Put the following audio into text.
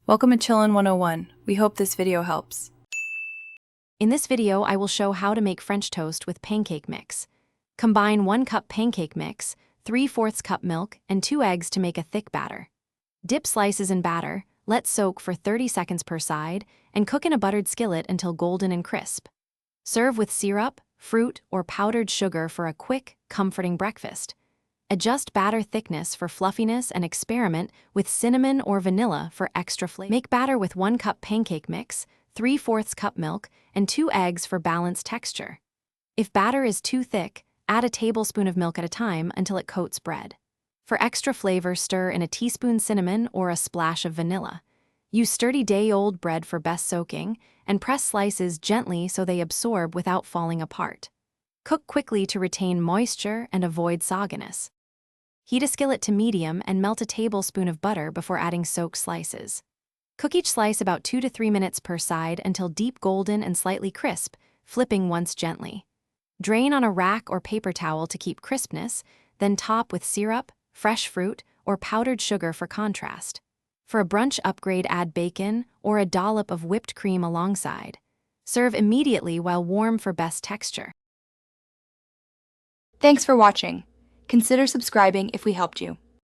Welcome to Chillin' 101. We hope this video helps. In this video, I will show how to make French toast with pancake mix. Combine 1 cup pancake mix, 3/4 cup milk, and 2 eggs to make a thick batter. Dip slices in batter, let soak for 30 seconds per side, and cook in a buttered skillet until golden and crisp. Serve with syrup, fruit, or powdered sugar for a quick, comforting breakfast. Adjust batter thickness for fluffiness and experiment with cinnamon or vanilla for extra flavor. Make batter with 1 cup pancake mix, 3/4 cup milk, and 2 eggs for balanced texture. If batter is too thick, add a tablespoon of milk at a time until it coats bread. For extra flavor, stir in a teaspoon cinnamon or a splash of vanilla. Use sturdy day-old bread for best soaking, and press slices gently so they absorb without falling apart. Cook quickly to retain moisture and avoid sogginess. Heat a skillet to medium and melt a tablespoon of butter before adding soaked slices. Cook each slice about 2 to 3 minutes per side until deep golden and slightly crisp, flipping once gently. Drain on a rack or paper towel to keep crispness, then top with syrup, fresh fruit, or powdered sugar for contrast. For a brunch upgrade, add bacon or a dollop of whipped cream alongside. Serve immediately while warm for best texture. Thanks for watching. Consider subscribing if we helped you.